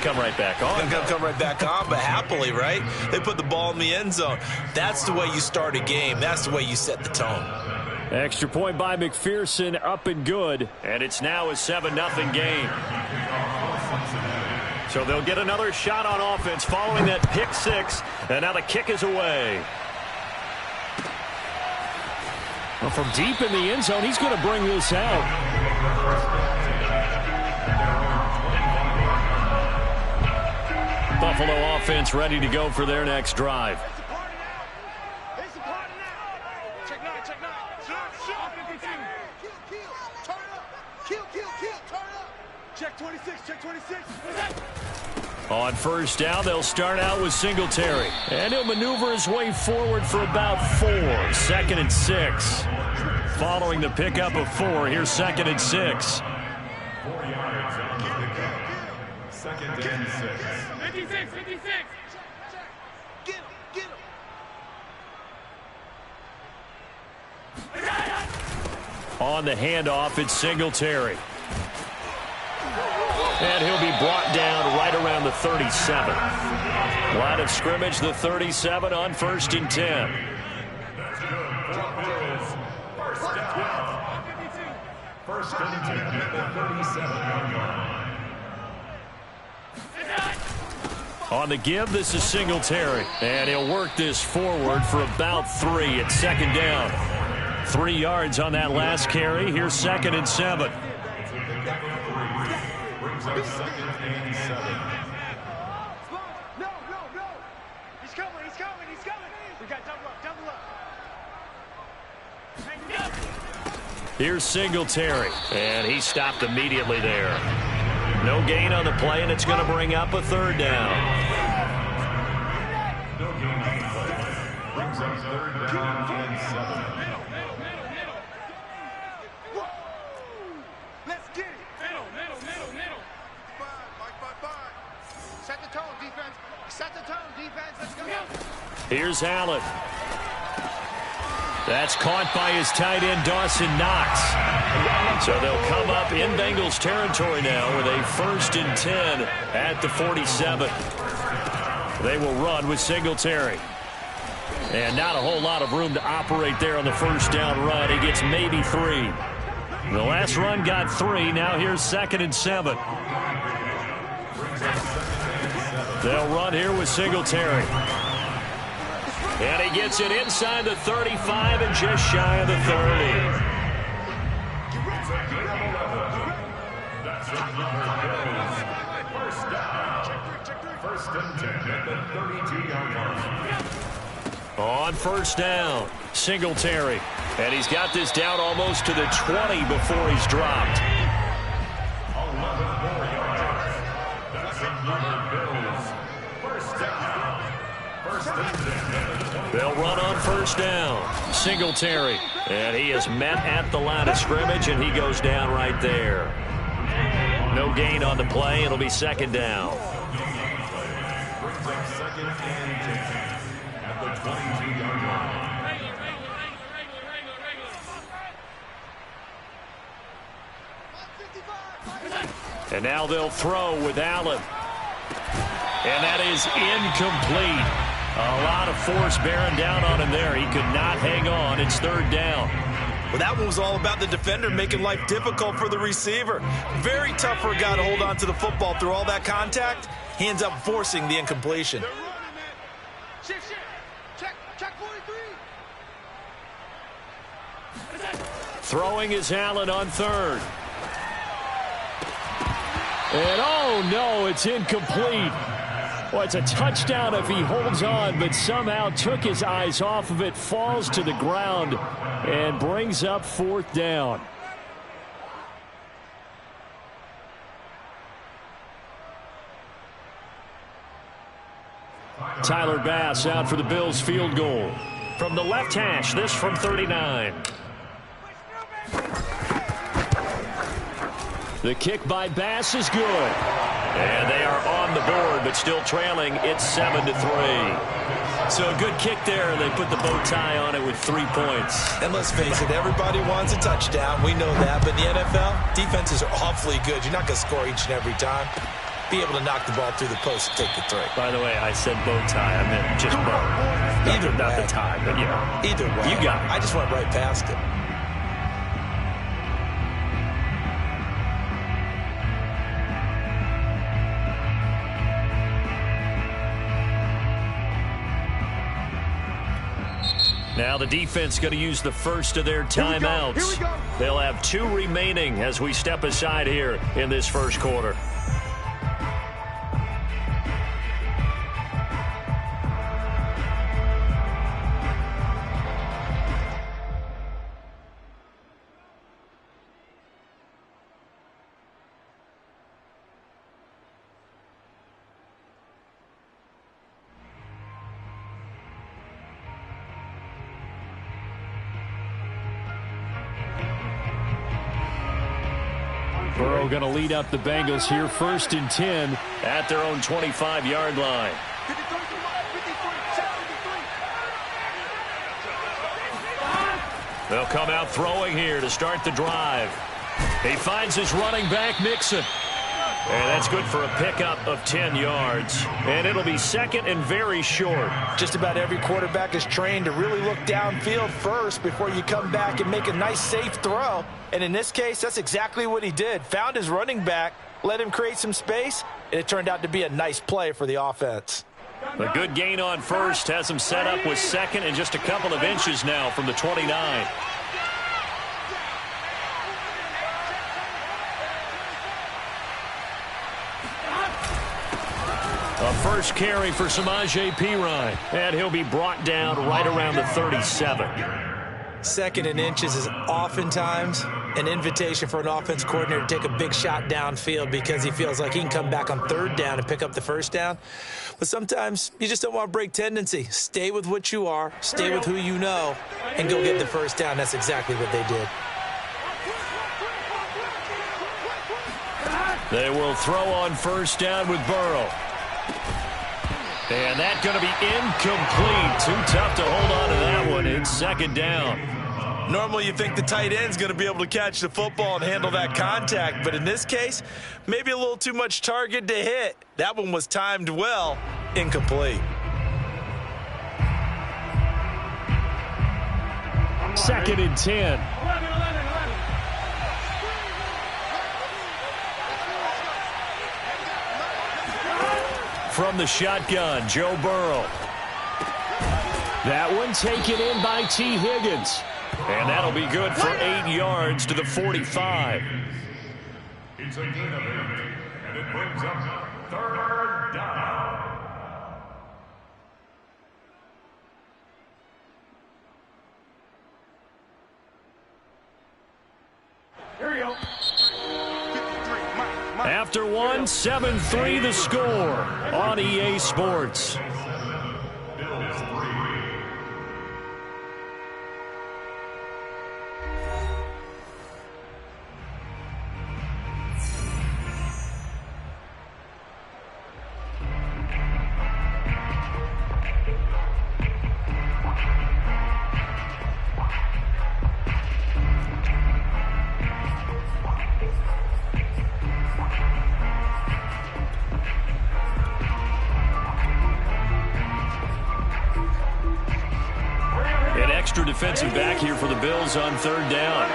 come right back on. Going to come right back on, but happily, right? They put the ball in the end zone. That's the way you start a game. That's the way you set the tone. Extra point by McPherson, up and good. And it's now a 7-0 game. So they'll get another shot on offense following that pick six. And now the kick is away. Well, from deep in the end zone, he's going to bring this out. Buffalo offense ready to go for their next drive. Check 26, check 26. On first down, they'll start out with Singletary. And he'll maneuver his way forward for about 4. 2nd and 6. Following the pickup of 4, here's 2nd and 6. 4 yards on the pickup. 2nd and 6. 56, 56. Get him, get him. On the handoff, it's Singletary. And he'll be brought down right around the 37. Line of scrimmage, the 37 on 1st and 10. First and 10 at the 37-yard line. On the give, this is Singletary. And he'll work this forward for about 3 at 2nd down. 3 yards on that last carry. Here's 2nd and 7. Brings up 2nd and 7. No. He's coming. We got double up. Here's Singletary. And he stopped immediately there. No gain on the play, and it's going to bring up a 3rd down. No gain on the play. Brings up 3rd down and 7. Let's get it. Middle. Five. Set the tone, defense. Let's go. Here's Allen. That's caught by his tight end, Dawson Knox. So they'll come up in Bengals territory now with a 1st and 10 at the 47. They will run with Singletary. And not a whole lot of room to operate there on the first down run. He gets maybe 3. The last run got 3. Now here's 2nd and 7. They'll run here with Singletary. And he gets it inside the 35 and just shy of the 30. That's another Bills. First down. First and 10 at the 32-yard line. On first down, Singletary. And he's got this down almost to the 20 before he's dropped. 11 more yards. That's another Bills. First down. First and 10 at the 20. They'll run on first down. Singletary. And he is met at the line of scrimmage, and he goes down right there. No gain on the play. It'll be 2nd down. Brings up 2nd and 10 at the 22-yard line. And now they'll throw with Allen. And that is incomplete. A lot of force bearing down on him there. He could not hang on. It's 3rd down. Well, that one was all about the defender making life difficult for the receiver. Very tough for a guy to hold on to the football through all that contact. He ends up forcing the incompletion. They're running it. Shift. Check 43. Throwing is Allen on 3rd. And oh no, it's incomplete. Well, it's a touchdown if he holds on, but somehow took his eyes off of it, falls to the ground, and brings up 4th down. Tyler Bass out for the Bills field goal. From the left hash, this from 39. The kick by Bass is good. And they are on the board, but still trailing. It's 7-3. So a good kick there, and they put the bow tie on it with 3 points. And let's face it, everybody wants a touchdown. We know that. But in the NFL, defenses are awfully good. You're not going to score each and every time. be able to knock the ball through the post and take the three. By the way, I said bow tie. I meant just bow. Either not way. the tie, but yeah. Either way. You got it. I just went right past it. Now the defense going to use the first of their timeouts. Here we go. They'll have 2 remaining as we step aside here in this first quarter. Burrow going to lead up the Bengals here, 1st and 10 at their own 25-yard line. 53, 53. They'll come out throwing here to start the drive. He finds his running back, Mixon. And that's good for a pickup of 10 yards. And it'll be 2nd and very short. Just about every quarterback is trained to really look downfield first before you come back and make a nice, safe throw. And in this case, that's exactly what he did. Found his running back, let him create some space, and it turned out to be a nice play for the offense. A good gain on first has him set up with 2nd and just a couple of inches now from the 29. A first carry for Samaje Perine, and he'll be brought down right around the 37. 2nd and inches is oftentimes an invitation for an offense coordinator to take a big shot downfield because he feels like he can come back on 3rd down and pick up the 1st down. But sometimes you just don't want to break tendency. Stay with what you are, stay with who you know, and go get the 1st down. That's exactly what they did. They will throw on 1st down with Burrow. And that's going to be incomplete. Too tough to hold on to that one. It's 2nd down. Normally you think the tight end's going to be able to catch the football and handle that contact, but in this case, maybe a little too much target to hit. That one was timed well, incomplete. 2nd and 10. From the shotgun, Joe Burrow. That one taken in by T. Higgins. And that'll be good for 8 yards to the 45. It's a gain of 8, and it brings up 3rd down. Here we go. 53, Mike. After one, 7-3 the score on EA Sports. Bills 3. Extra defensive back here for the Bills on 3rd down.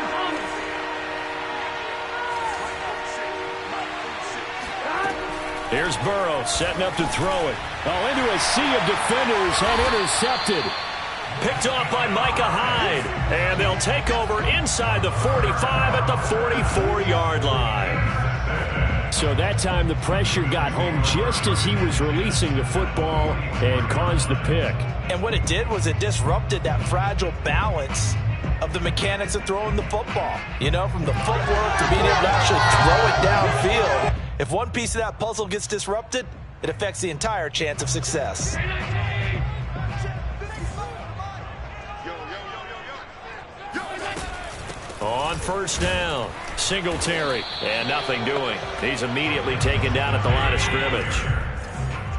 Here's Burrow setting up to throw it. Oh, into a sea of defenders and intercepted. Picked off by Micah Hyde. And they'll take over inside the 45 at the 44-yard line. So that time the pressure got home just as he was releasing the football and caused the pick. And what it did was it disrupted that fragile balance of the mechanics of throwing the football. You know, from the footwork to being able to actually throw it downfield. If one piece of that puzzle gets disrupted, it affects the entire chance of success. On 1st down, Singletary, and nothing doing. He's immediately taken down at the line of scrimmage.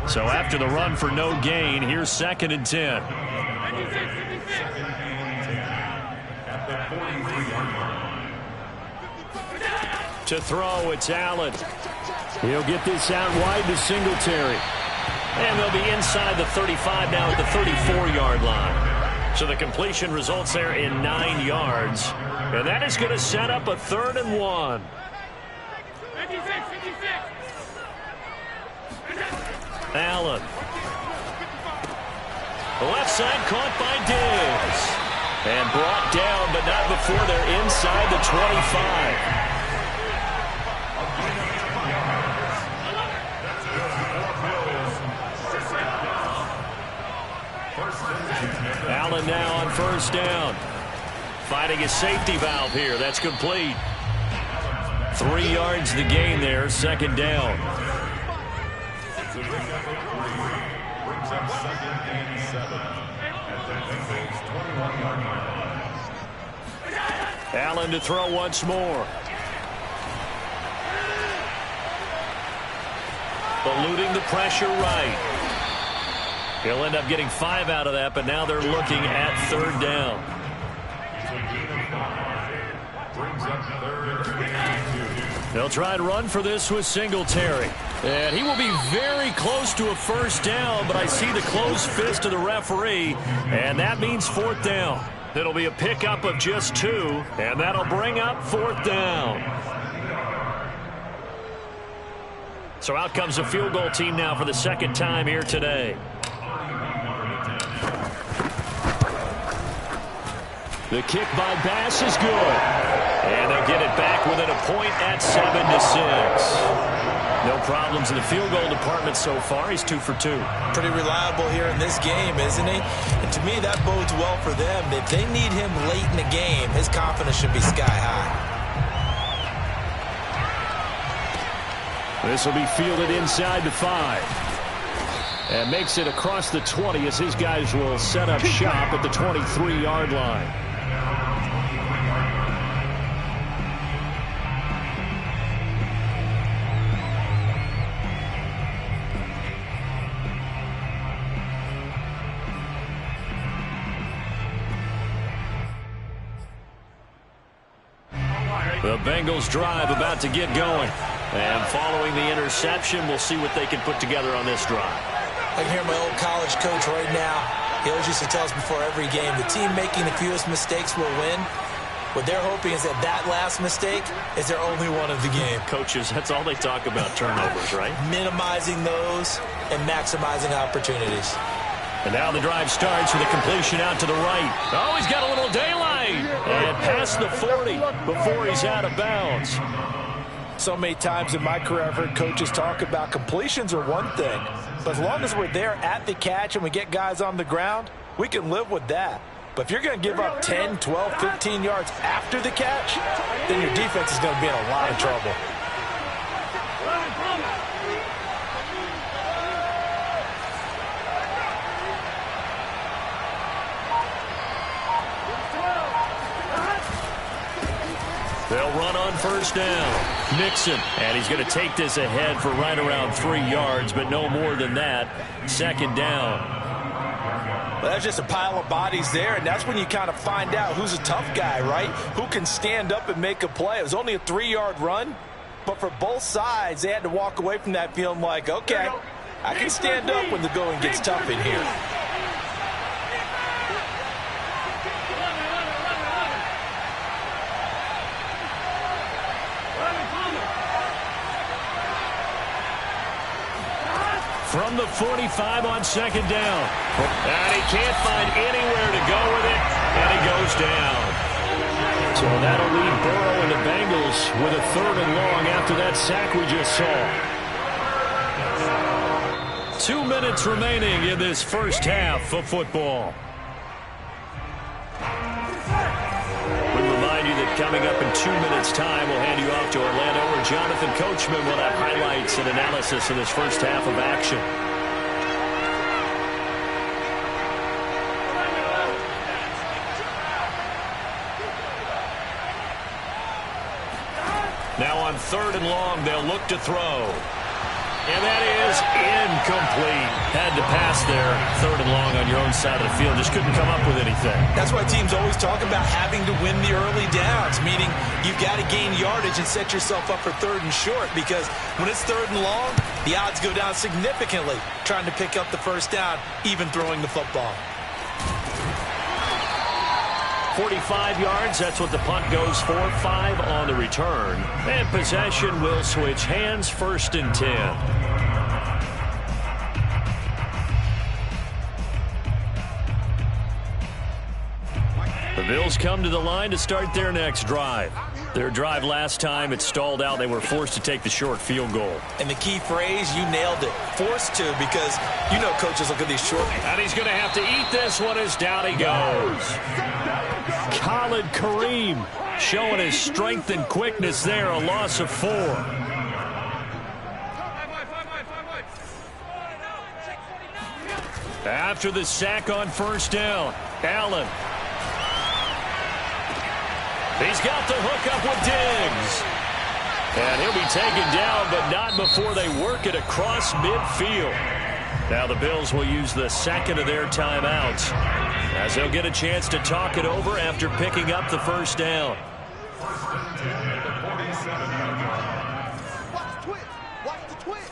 So after the run for no gain, here's 2nd and 10. To throw, it's Allen. He'll get this out wide to Singletary. And they'll be inside the 35 now at the 34-yard line. So the completion results there in 9 yards. And that is going to set up a 3rd and 1. Allen. The left side caught by Diggs. And brought down, but not before they're inside the 25. Allen now on 1st down. Finding his safety valve here. That's complete. 3 yards the gain there. 2nd down. Brings up 2nd and 7 at the Bengals 21-yard line. Allen to throw once more. Eluding the pressure right. He'll end up getting 5 out of that, but now they're looking at 3rd down. Brings up 3rd and 2. They'll try and run for this with Singletary. And he will be very close to a 1st down, but I see the closed fist of the referee, and that means 4th down. It'll be a pickup of just 2, and that'll bring up 4th down. So out comes a field goal team now for the 2nd time here today. The kick by Bass is good. And they'll get it back within a point at 7-6. No problems in the field goal department so far. He's 2 for 2. Pretty reliable here in this game, isn't he? And to me, that bodes well for them. If they need him late in the game, his confidence should be sky high. This will be fielded inside the 5. And makes it across the 20 as his guys will set up shop at the 23-yard line. The Bengals drive about to get going. And following the interception, we'll see what they can put together on this drive. I can hear my old college coach right now. He always used to tell us before every game, the team making the fewest mistakes will win. What they're hoping is that that last mistake is their only one of the game. Coaches, that's all they talk about, turnovers, right? Minimizing those and maximizing opportunities. And now the drive starts with a completion out to the right. Oh, he's got a little daylight. And past the 40 before he's out of bounds. So many times in my career, I've heard coaches talk about completions are one thing. But as long as we're there at the catch and we get guys on the ground, we can live with that. But if you're going to give up 10, 12, 15 yards after the catch, then your defense is going to be in a lot of trouble. They'll run on 1st down. Mixon, and he's going to take this ahead for right around 3 yards, but no more than that. 2nd down. Well, that's just a pile of bodies there, and that's when you kind of find out who's a tough guy, right? Who can stand up and make a play. It was only a 3-yard run, but for both sides, they had to walk away from that feeling like, okay, I can stand up when the going gets tough in here. From the 45 on 2nd down. And he can't find anywhere to go with it, and he goes down. So that'll leave Burrow and the Bengals with a 3rd and long after that sack we just saw. 2 minutes remaining in this first half of football. We remind you that coming up in 2 minutes' time, we'll hand you off to Orlando, where Jonathan Coachman will have highlights and analysis of this first half of action. Now on 3rd and long, they'll look to throw. And that is Incomplete. Had to pass there. 3rd and long on your own side of the field. Just couldn't come up with anything. That's why teams always talk about having to win the early downs, meaning you've got to gain yardage and set yourself up for 3rd and short, because when it's 3rd and long, the odds go down significantly trying to pick up the 1st down, even throwing the football. 45 yards, that's what the punt goes for. 5 on the return. And possession will switch hands. 1st and 10. The Bills come to the line to start their next drive. Their drive last time, it stalled out. They were forced to take the short field goal. And the key phrase, you nailed it. Forced to, because you know coaches look at these short. And he's going to have to eat this one as down he goes. Khalid Kareem showing his strength and quickness there. A loss of 4. After the sack on 1st down, Allen. He's got the hook up with Diggs. And he'll be taken down, but not before they work it across midfield. Now the Bills will use the 2nd of their timeouts, as they'll get a chance to talk it over after picking up the 1st down. Watch the twist. Watch the twist.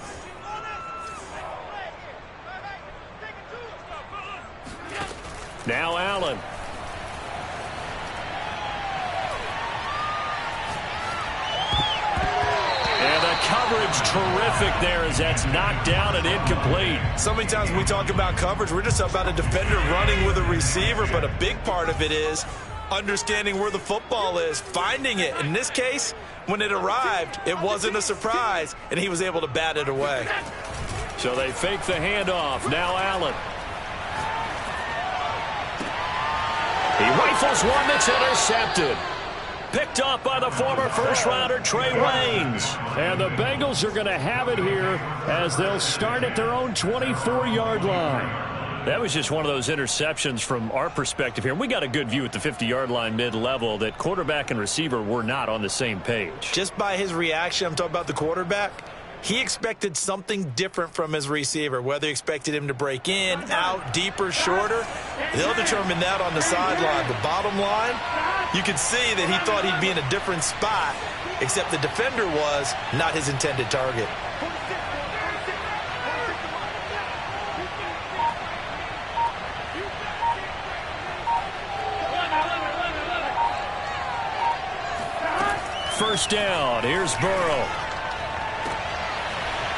Now Allen. Coverage terrific there as that's knocked down and incomplete. So many times when we talk about coverage, we're just about a defender running with a receiver, but a big part of it is understanding where the football is, finding it. In this case, when it arrived, it wasn't a surprise, and he was able to bat it away. So they fake the handoff. Now Allen. He rifles one that's intercepted. Picked up by the former first-rounder Trey Waynes. And the Bengals are going to have it here as they'll start at their own 24-yard line. That was just one of those interceptions from our perspective here. We got a good view at the 50-yard line mid-level that quarterback and receiver were not on the same page. Just by his reaction, I'm talking about the quarterback, he expected something different from his receiver, whether he expected him to break in, out, deeper, shorter. They'll determine that on the sideline. The bottom line, you could see that he thought he'd be in a different spot, except the defender was not his intended target. First down, here's Burrow.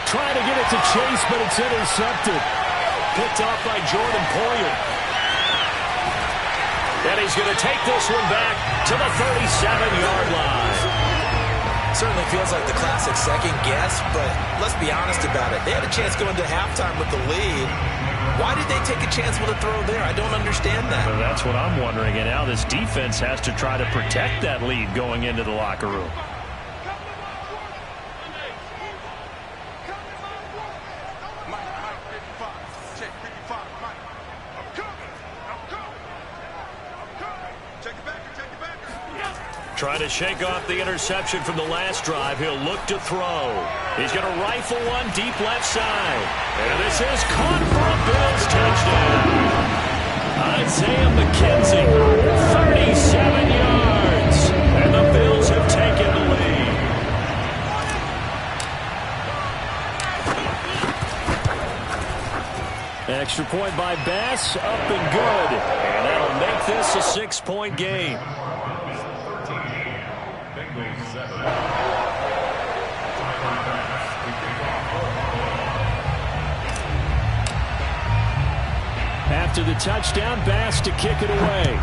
Trying to get it to Chase, but it's intercepted. Picked off by Jordan Poyer. And he's going to take this one back to the 37-yard line. Certainly feels like the classic second guess, but let's be honest about it. They had a chance going to halftime with the lead. Why did they take a chance with a throw there? I don't understand that. Well, that's what I'm wondering. And now this defense has to try to protect that lead going into the locker room. Trying to shake off the interception from the last drive. He'll look to throw. He's going to rifle one deep left side. And this is caught for a Bills touchdown. Isaiah McKenzie, 37 yards. And the Bills have taken the lead. Extra point by Bass, up and good. And that'll make this a 6-point game. After the touchdown, Bass to kick it away.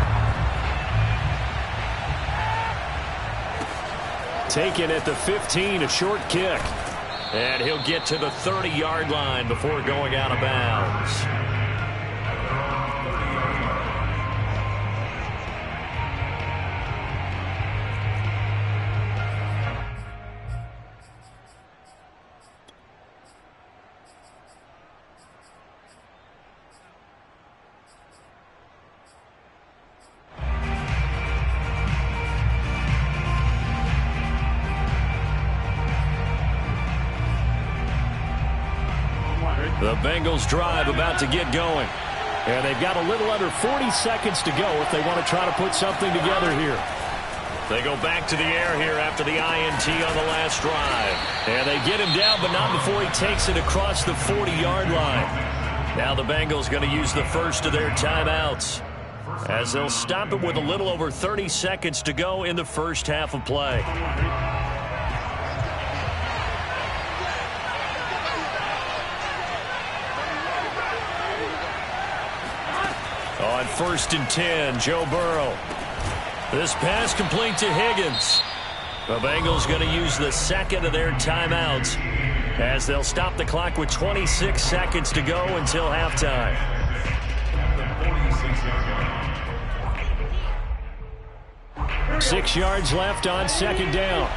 Taken at the 15, a short kick. And he'll get to the 30-yard line before going out of bounds. The Bengals drive about to get going. And they've got a little under 40 seconds to go if they want to try to put something together here. They go back to the air here after the INT on the last drive. And they get him down, but not before he takes it across the 40-yard line. Now the Bengals going to use the first of their timeouts, as they'll stop it with a little over 30 seconds to go in the first half of play. On 1st and 10, Joe Burrow. This pass complete to Higgins. The Bengals going to use the second of their timeouts, as they'll stop the clock with 26 seconds to go until halftime. 6 yards left on 2nd down.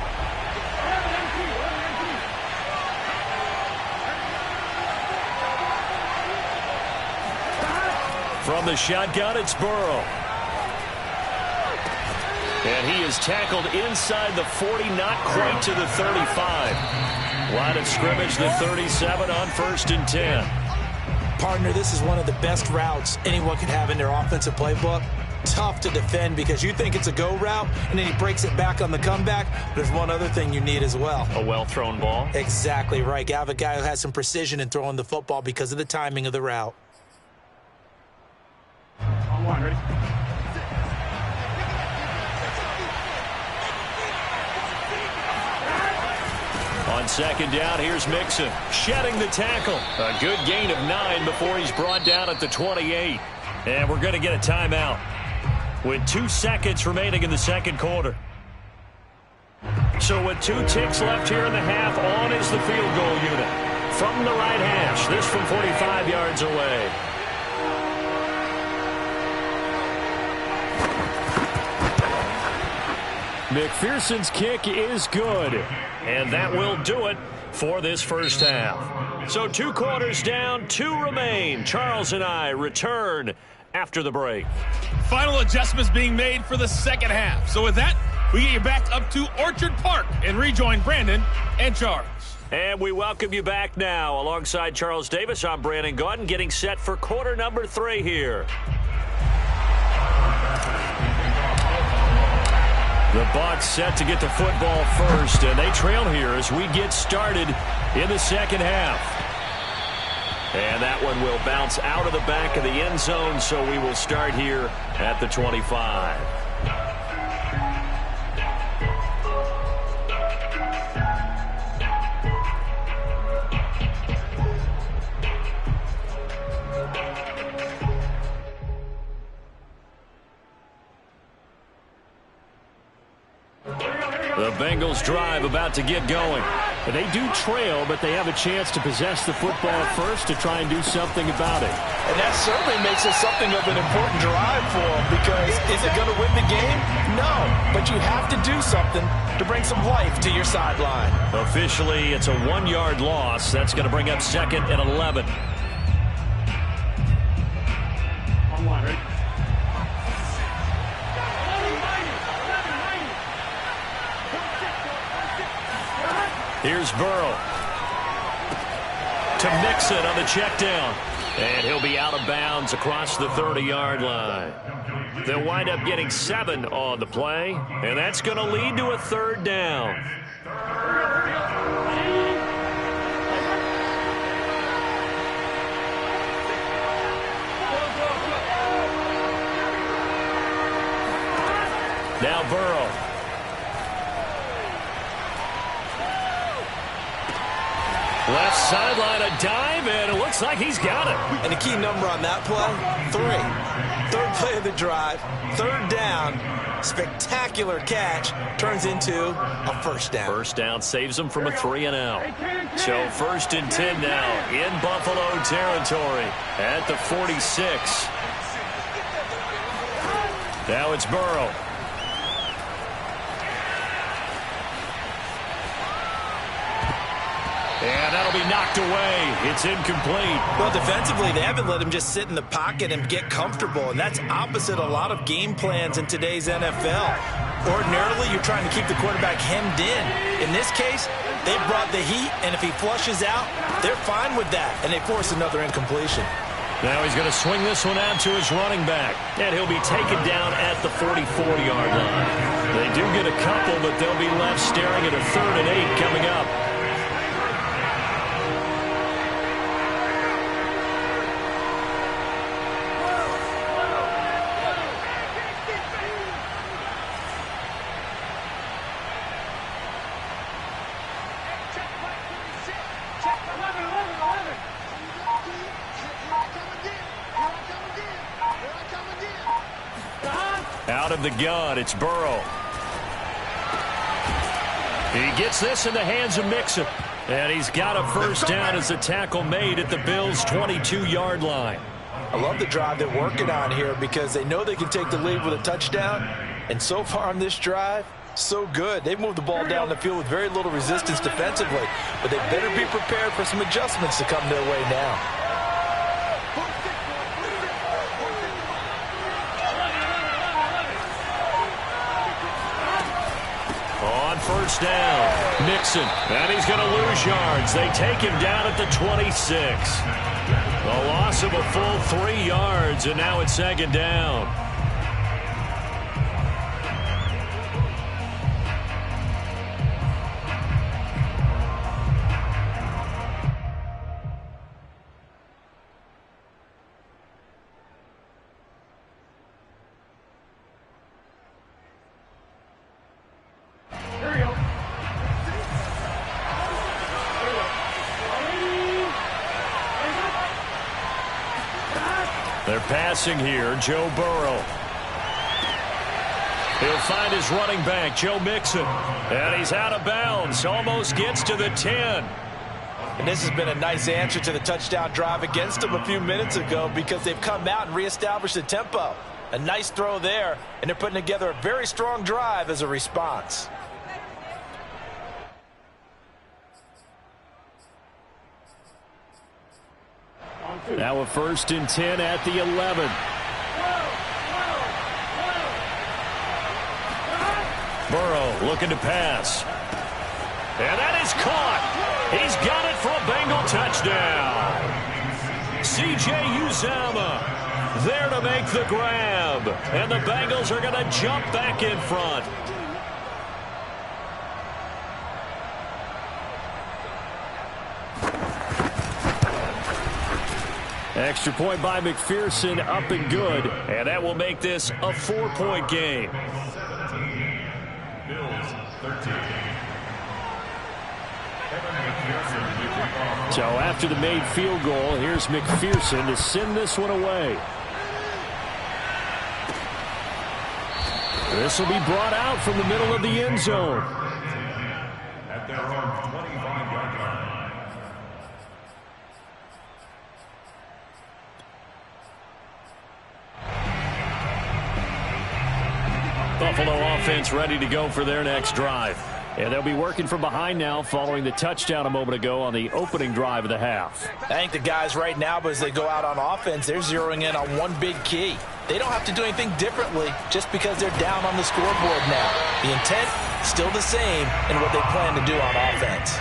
From the shotgun, it's Burrow. And he is tackled inside the 40, not quite to the 35. Line of scrimmage, the 37 on 1st and 10. Partner, this is one of the best routes anyone could have in their offensive playbook. Tough to defend because you think it's a go route, and then he breaks it back on the comeback. There's one other thing you need as well. A well-thrown ball. Exactly right. You have a guy who has some precision in throwing the football because of the timing of the route. Ready? On 2nd down, here's Mixon, shedding the tackle. A good gain of 9 before he's brought down at the 28. And we're going to get a timeout with 2 seconds remaining in the second quarter. So with 2 ticks left here in the half, on is the field goal unit. From the right hash, this from 45 yards away. McPherson's kick is good. And that will do it for this first half. So 2 quarters down, 2 remain. Charles and I return after the break. Final adjustments being made for the second half. So with that, we get you back up to Orchard Park and rejoin Brandon and Charles. And we welcome you back now. Alongside Charles Davis, I'm Brandon Gaudin, getting set for quarter number 3 here. The Bucs set to get the football first, and they trail here as we get started in the second half. And that one will bounce out of the back of the end zone, so we will start here at the 25. The Bengals drive about to get going. They do trail, but they have a chance to possess the football first to try and do something about it. And that certainly makes it something of an important drive for them, because is it going to win the game? No, but you have to do something to bring some life to your sideline. Officially, it's a 1-yard loss. That's going to bring up 2nd and 11. Here's Burrow to Mixon on the check down. And he'll be out of bounds across the 30-yard line. They'll wind up getting 7 on the play, and that's going to lead to a 3rd down. Now Burrow. Left sideline, a dive, and it looks like he's got it. And the key number on that play, 3. 3rd play of the drive, 3rd down, spectacular catch, turns into a 1st down. 1st down saves him from a 3-and-out. So 1st and 10 now in Buffalo territory at the 46. Now it's Burrow. And that'll be knocked away. It's incomplete. Well, defensively, they haven't let him just sit in the pocket and get comfortable, and that's opposite a lot of game plans in today's NFL. Ordinarily, you're trying to keep the quarterback hemmed in. In this case, They brought the heat, and if he flushes out, they're fine with that, and they force another incompletion. Now he's going to swing this one out to his running back, and he'll be taken down at the 44-yard line. They do get a couple, but they'll be left staring at a 3rd and 8 coming up. Out of the gun, it's Burrow. He gets this in the hands of Mixon. And he's got a first down as the tackle made at the Bills' 22-yard line. I love the drive they're working on here because they know they can take the lead with a touchdown. And so far on this drive, so good. They've moved the ball down the field with very little resistance defensively. But they better be prepared for some adjustments to come their way now. First down, Mixon, and he's going to lose yards. They take him down at the 26. A loss of a full 3 yards, and now it's 2nd down. They're passing here, Joe Burrow. He'll find his running back, Joe Mixon. And he's out of bounds, almost gets to the 10. And this has been a nice answer to the touchdown drive against them a few minutes ago because they've come out and reestablished the tempo. A nice throw there, and they're putting together a very strong drive as a response. Now a 1st and 10 at the 11. Burrow looking to pass. And that is caught. He's got it for a Bengal touchdown. C.J. Uzomah there to make the grab. And the Bengals are going to jump back in front. Extra point by McPherson, up and good. And that will make this a 4-point game. 17, Bills 13. So after the made field goal, here's McPherson to send this one away. This will be brought out from the middle of the end zone. At their own 25-yard line. Buffalo offense ready to go for their next drive. And they'll be working from behind now following the touchdown a moment ago on the opening drive of the half. I think the guys right now, as they go out on offense, they're zeroing in on one big key. They don't have to do anything differently just because they're down on the scoreboard now. The intent, still the same in what they plan to do on offense.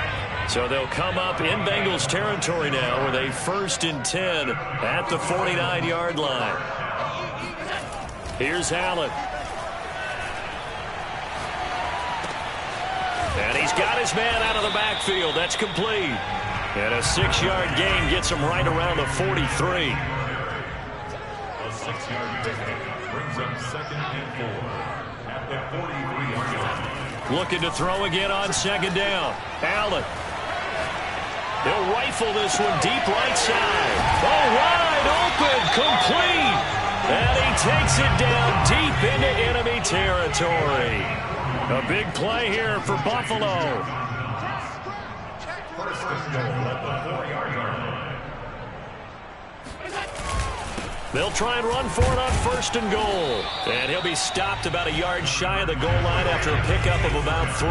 So they'll come up in Bengals territory now with a 1st and 10 at the 49-yard line. Here's Allen. And he's got his man out of the backfield. That's complete. And a 6-yard gain gets him right around the 43. A 6-yard gain brings up 2nd and 4 at the 43-yard line. Looking to throw again on 2nd down. Allen. He'll rifle this one deep right side. Oh, wide open, complete. And he takes it down deep into enemy territory. A big play here for Buffalo. 1st and goal at the 4-yard line. They'll try and run for it on 1st and goal. And he'll be stopped about a yard shy of the goal line after a pickup of about 3.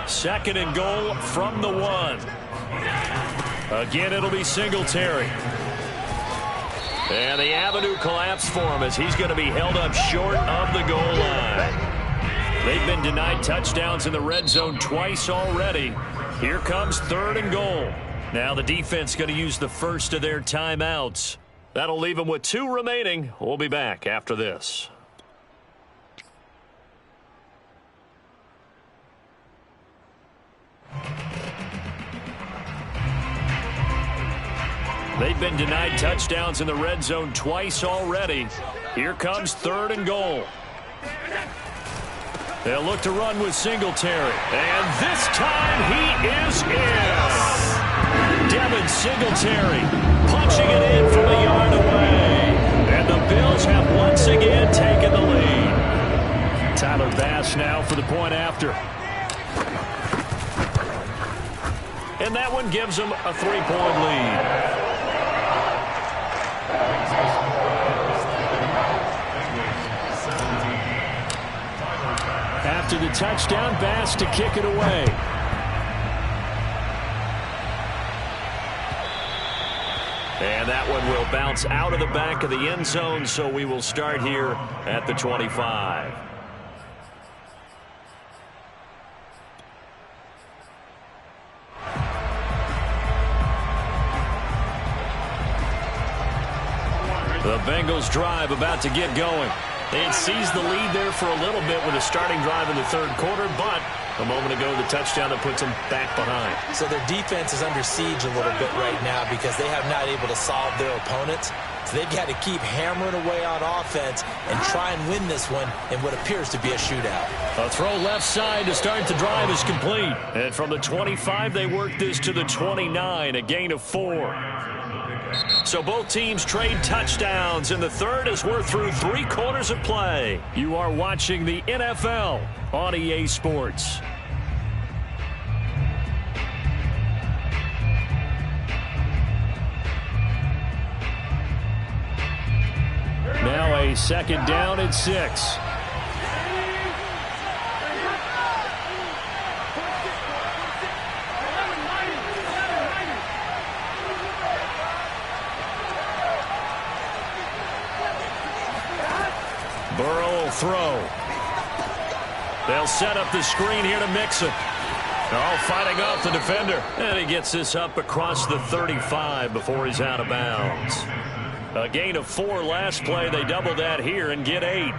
2nd and goal from the 1. Again, it'll be Singletary. And the avenue collapsed for him as he's going to be held up short of the goal line. They've been denied touchdowns in the red zone twice already. Here comes 3rd and goal. Now the defense going to use the first of their timeouts. That'll leave them with 2 remaining. We'll be back after this. They've been denied touchdowns in the red zone twice already. Here comes 3rd and goal. They'll look to run with Singletary. And this time he is in. Devin Singletary punching it in from a yard away. And the Bills have once again taken the lead. Tyler Bass now for the point after. And that one gives them a 3-point lead. After the touchdown, Bass to kick it away. And that one will bounce out of the back of the end zone, so we will start here at the 25. The Bengals drive about to get going. They had seized the lead there for a little bit with a starting drive in the 3rd quarter, but a moment ago the touchdown that puts them back behind. So their defense is under siege a little bit right now because they have not able to solve their opponents. So they've got to keep hammering away on offense and try and win this one in what appears to be a shootout. A throw left side to start the drive is complete. And from the 25, they work this to the 29, a gain of 4. So both teams trade touchdowns in the 3rd as we're through 3 quarters of play. You are watching the NFL on EA Sports. Now a 2nd down and 6. Burrow will throw. They'll set up the screen here to Mixon. Oh, fighting off the defender. And he gets this up across the 35 before he's out of bounds. A gain of 4 last play. They double that here and get 8.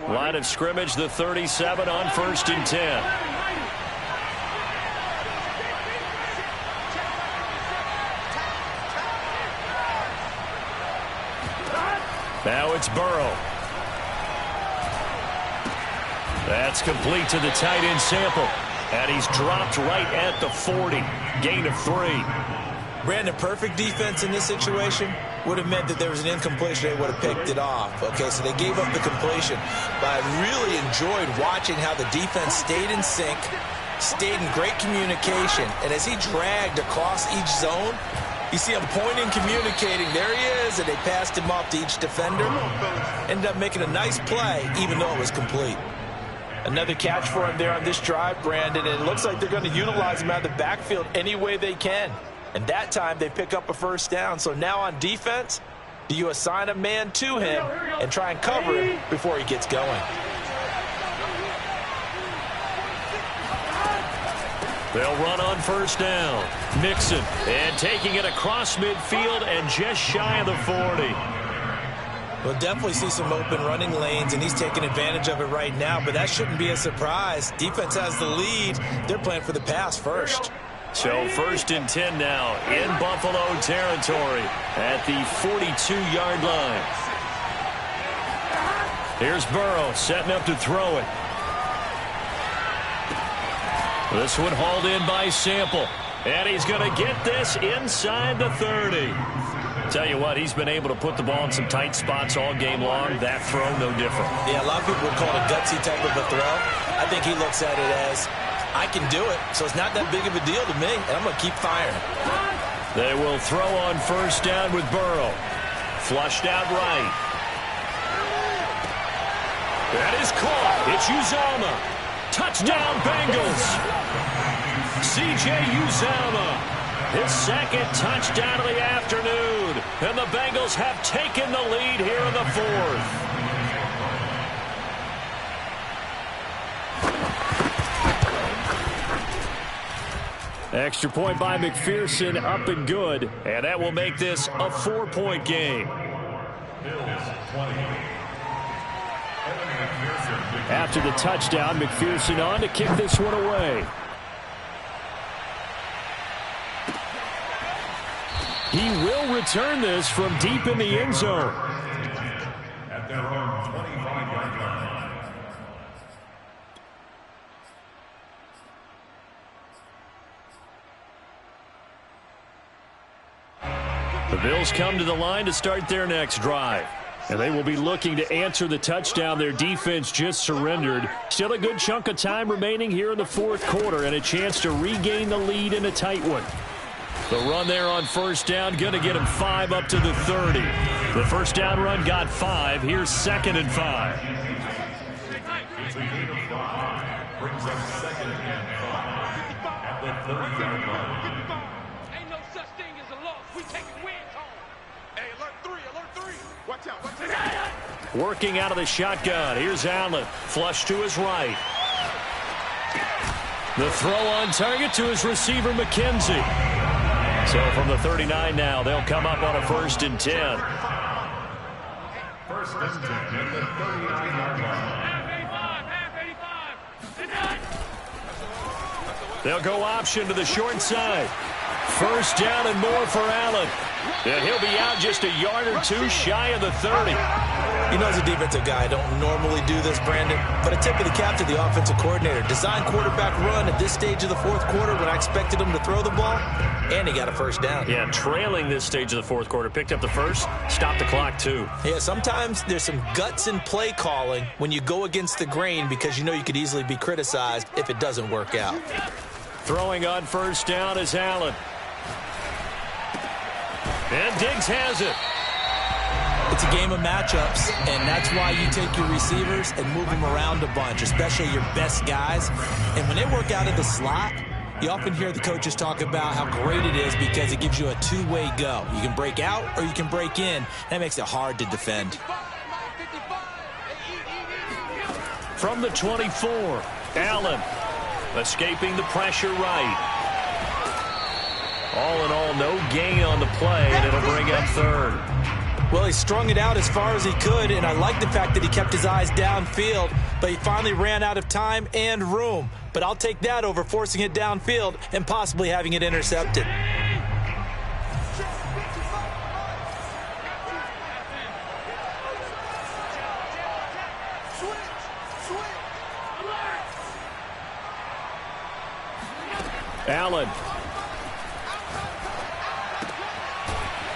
Line of scrimmage, the 37 on 1st and 10. Now it's Burrow. That's complete to the tight end Sample. And he's dropped right at the 40. Gain of 3. Brandon, perfect defense in this situation would have meant that there was an incompletion. They would have picked it off. Okay, so they gave up the completion. But I really enjoyed watching how the defense stayed in sync, stayed in great communication. And as he dragged across each zone, you see him pointing, communicating. There he is, and they passed him off to each defender. Ended up making a nice play, even though it was complete. Another catch for him there on this drive, Brandon, and it looks like they're going to utilize him out of the backfield any way they can. And that time they pick up a 1st down. So now on defense, do you assign a man to him and try and cover him before he gets going? They'll run on 1st down. Mixon, and taking it across midfield and just shy of the 40. We'll definitely see some open running lanes, and he's taking advantage of it right now, but that shouldn't be a surprise. Defense has the lead. They're playing for the pass first. So 1st and 10 now in Buffalo territory at the 42-yard line. Here's Burrow setting up to throw it. This one hauled in by Sample. And he's going to get this inside the 30. Tell you what, he's been able to put the ball in some tight spots all game long. That throw, no different. Yeah, a lot of people would call it a gutsy type of a throw. I think he looks at it as, I can do it, so it's not that big of a deal to me, and I'm going to keep firing. They will throw on 1st down with Burrow. Flushed out right. That is caught. It's Uzomah. Touchdown, Bengals. C.J. Uzomah. His 2nd touchdown of the afternoon. And the Bengals have taken the lead here in the fourth. Extra point by McPherson, up and good. And that will make this a 4-point game. After the touchdown, McPherson on to kick this one away. He will return this from deep in the end zone. At their own 25-yard line. The Bills come to the line to start their next drive. And they will be looking to answer the touchdown their defense just surrendered. Still a good chunk of time remaining here in the fourth quarter and a chance to regain the lead in a tight one. The run there on first down, going to get him 5 up to the 30. The first down run got 5. Here's 2nd and 5. It's a gain of 5. Brings up 2nd and 5 at the 30-yard line. Ain't no such thing as a loss. We taking wins home. Hey, alert 3, alert 3. Watch out, watch out. Working out of the shotgun. Here's Allen. Flush to his right. The throw on target to his receiver, McKenzie. So from the 39 now, they'll come up on a 1st and 10. 1st and 10 at the 39-yard line. They'll go option to the short side. First down and more for Allen. And he'll be out just a yard or 2 shy of the 30. You know, as a defensive guy, I don't normally do this, Brandon, but a tip of the cap to the offensive coordinator. Design quarterback run at this stage of the fourth quarter when I expected him to throw the ball, and he got a first down. Yeah, trailing this stage of the fourth quarter. Picked up the first, stopped the clock too. Yeah, sometimes there's some guts in play calling when you go against the grain because you know you could easily be criticized if it doesn't work out. Throwing on first down is Allen. And Diggs has it. It's a game of matchups, and that's why you take your receivers and move them around a bunch, especially your best guys. And when they work out of the slot, you often hear the coaches talk about how great it is because it gives you a two-way go. You can break out or you can break in. That makes it hard to defend. From the 24, Allen escaping the pressure right. All in all, no gain on the play, and it'll bring up 3rd. Well, he strung it out as far as he could, and I like the fact that he kept his eyes downfield, but he finally ran out of time and room. But I'll take that over forcing it downfield and possibly having it intercepted. Allen.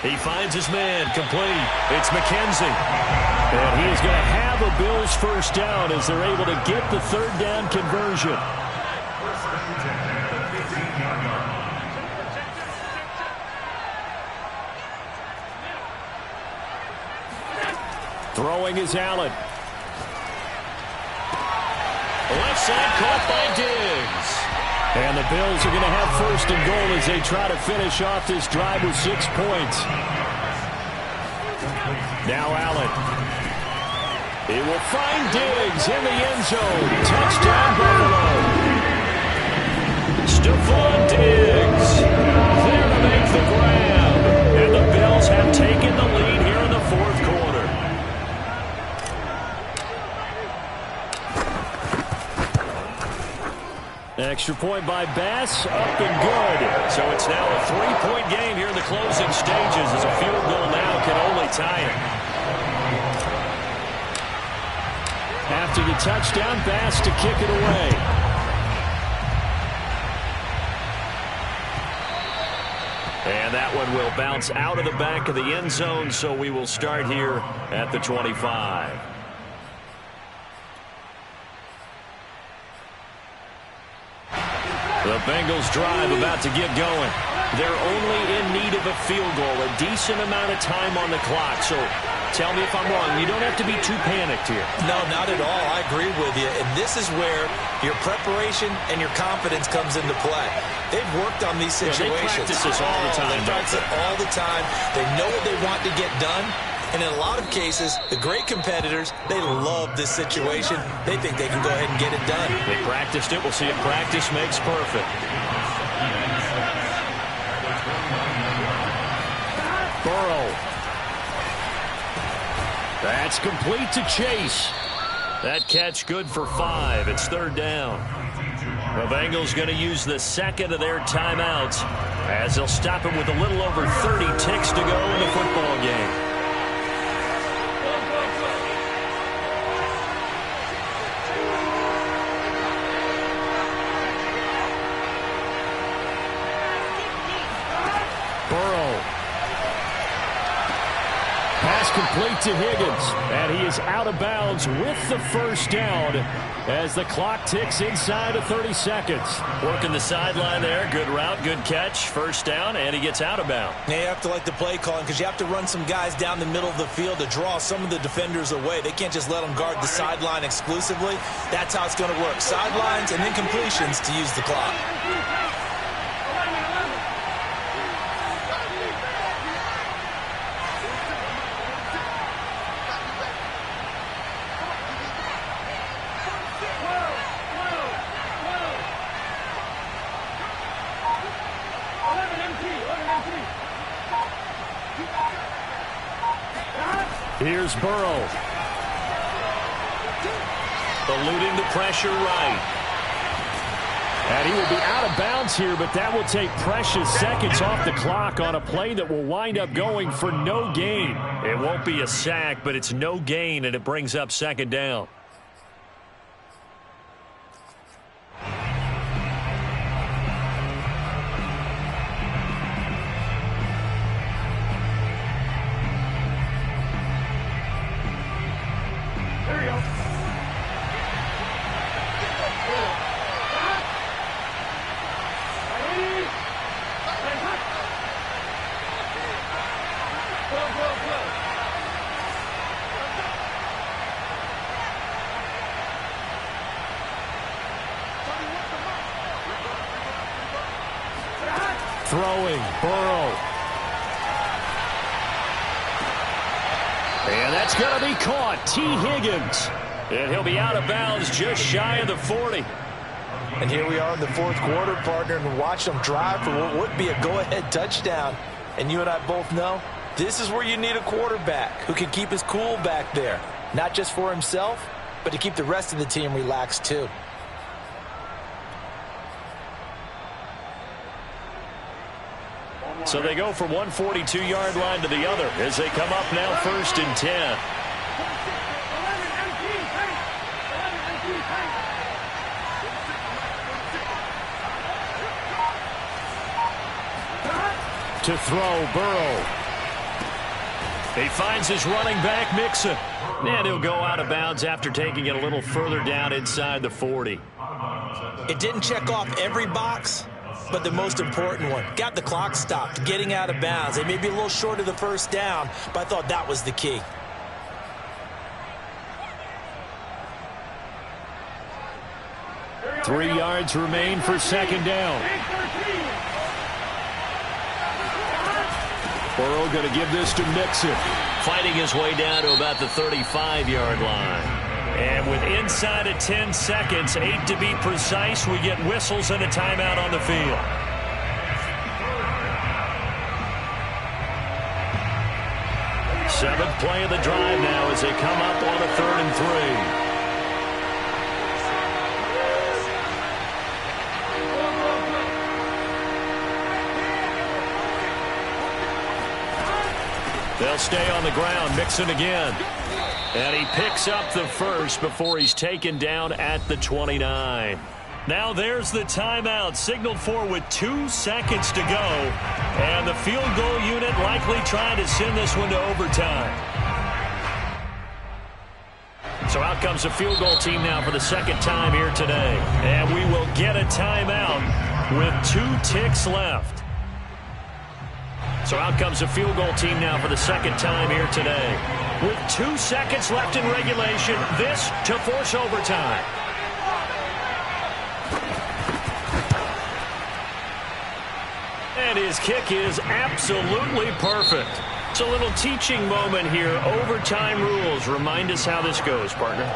He finds his man, complete. It's McKenzie. And he is going to have a Bills first down as they're able to get the 3rd down conversion. Throwing is Allen. Left side caught by Diggs. And the Bills are going to have 1st and goal as they try to finish off this drive with 6 points. Now Allen. He will find Diggs in the end zone. Touchdown, Buffalo. Stephon Diggs there to make the grab. And the Bills have taken the lead here in the fourth quarter. Extra point by Bass, up and good. So it's now a 3-point game here in the closing stages as a field goal now can only tie it. After the touchdown, Bass to kick it away. And that one will bounce out of the back of the end zone, so we will start here at the 25. The Bengals drive about to get going. They're only in need of a field goal, a decent amount of time on the clock. So Tell me if I'm wrong. You don't have to be too panicked here. No, not at all. I agree with you. And this is where your preparation and your confidence comes into play. They've worked on these situations. Yeah, they practice this all the time. They practice it all the time. They know what they want to get done. And in a lot of cases, the great competitors, they love this situation. They think they can go ahead and get it done. They practiced it. We'll see if practice makes perfect. Burrow. That's complete to Chase. That catch good for 5. It's 3rd down. The Bengals going to use the second of their timeouts as they'll stop it with a little over 30 ticks to go in the football game. Complete to Higgins, and he is out of bounds with the first down as the clock ticks inside of 30 seconds. Working the sideline there. Good route, good catch, first down, and he gets out of bounds. Yeah, you have to like the play calling because you have to run some guys down the middle of the field to draw some of the defenders away. They can't just let them guard the sideline exclusively. That's how it's going to work. Sidelines and then completions to use the clock. Here's Burrow. Eluding the pressure right. And he will be out of bounds here, but that will take precious seconds off the clock on a play that will wind up going for no gain. It won't be a sack, but it's no gain, and it brings up 2nd down. Throwing, Burrow. And that's going to be caught. T. Higgins. And he'll be out of bounds just shy of the 40. And here we are in the 4th quarter, partner, and watch them drive for what would be a go-ahead touchdown. And you and I both know this is where you need a quarterback who can keep his cool back there. Not just for himself, but to keep the rest of the team relaxed too. So they go from one 42-yard line to the other as they come up now 1st and 10. To throw, Burrow. He finds his running back, Mixon. And he'll go out of bounds after taking it a little further down inside the 40. It didn't check off every box, but the most important one. Got the clock stopped, getting out of bounds. They may be a little short of the first down, but I thought that was the key. Three yards remain for 2nd down. Burrow going to give this to Mixon. Fighting his way down to about the 35-yard line. And with inside of 10 seconds, 8 to be precise, we get whistles and a timeout on the field. Seventh play of the drive now as they come up on a 3rd and 3. They'll stay on the ground. Mixon again. And he picks up the first before he's taken down at the 29. Now there's the timeout signaled for with 2 seconds to go. And the field goal unit likely trying to send this one to overtime. So out comes the field goal team now for the 2nd time here today. And we will get a timeout with 2 ticks left. So out comes the field goal team now for the 2nd time here today. with 2 seconds left in regulation. This to force overtime. And his kick is absolutely perfect. It's a little teaching moment here. Overtime rules. Remind us how this goes, partner.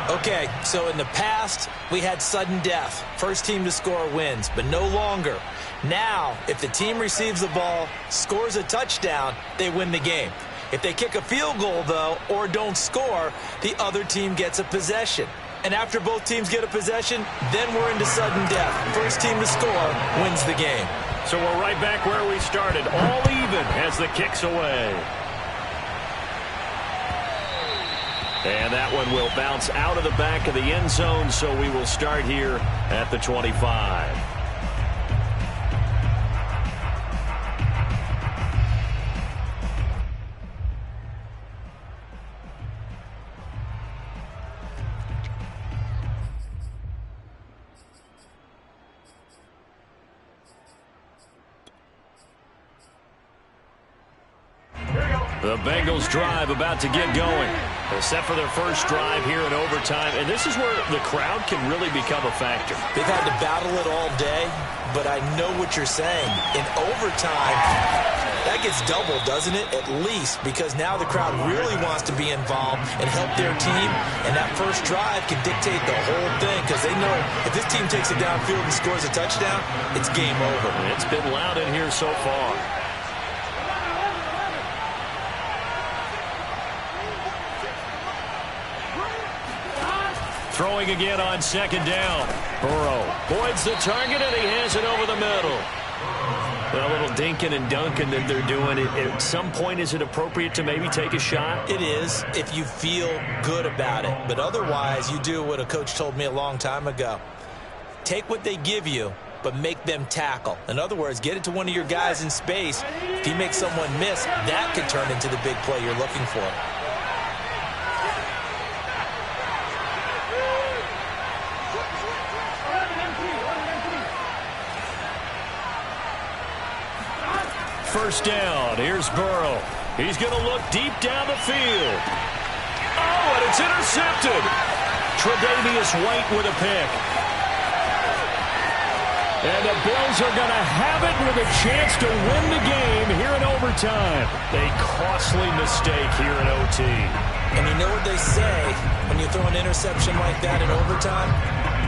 Okay, so in the past, we had sudden death. First team to score wins, but no longer. Now, if the team receives the ball, scores a touchdown, they win the game. If they kick a field goal, though, or don't score, the other team gets a possession. And after both teams get a possession, then we're into sudden death. First team to score wins the game. So we're right back where we started, all even as the kick's away. And that one will bounce out of the back of the end zone, so we will start here at the 25. The Bengals drive about to get going. They're set for their first drive here in overtime, and this is where the crowd can really become a factor. They've had to battle it all day, but I know what you're saying. In overtime, that gets doubled, doesn't it? At least, because now the crowd really wants to be involved and help their team, and that first drive can dictate the whole thing, because they know if this team takes it downfield and scores a touchdown, it's game over. It's been loud in here so far. Throwing again on second down. Burrow voids the target, and he has it over the middle. A little dinking and dunking that they're doing. At some point, is it appropriate to maybe take a shot? It is, if you feel good about it. But otherwise, you do what a coach told me a long time ago. Take what they give you, but make them tackle. In other words, get it to one of your guys in space. If he makes someone miss, that could turn into the big play you're looking for. First down. Here's Burrow. He's going to look deep down the field. Oh, and it's intercepted. Tre'Davious White with a pick. And the Bills are going to have it with a chance to win the game here in overtime. A costly mistake here in OT. And you know what they say, when you throw an interception like that in overtime,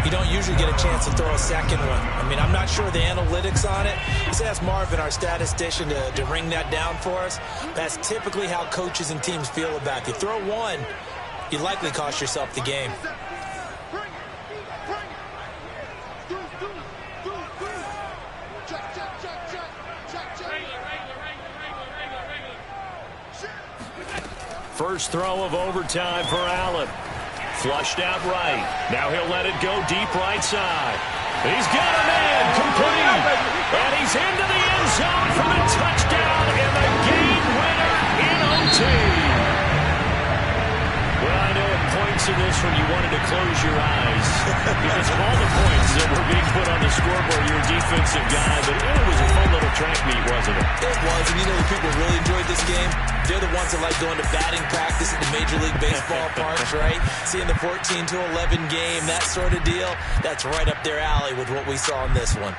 you don't usually get a chance to throw a second one. I mean, I'm not sure the analytics on it. Let's ask Marvin, our statistician, to ring that down for us. That's typically how coaches and teams feel about it. If you throw one, you likely cost yourself the game. First throw of overtime for Allen. Flushed out right. Now he'll let it go deep right side. He's got a man complete. And he's into the end zone for the touchdown and the game winner in OT. Well, I know at points in this when you wanted to close your eyes because of all the points that were being put on the scoreboard. You're a defensive guy, but it was a fun little track meet, wasn't it? It was, and you know the people really enjoyed this game? They're the ones that like going to batting practice at the Major League Baseball parks, right? Seeing the 14-11 game, that sort of deal, that's right up their alley with what we saw in this one.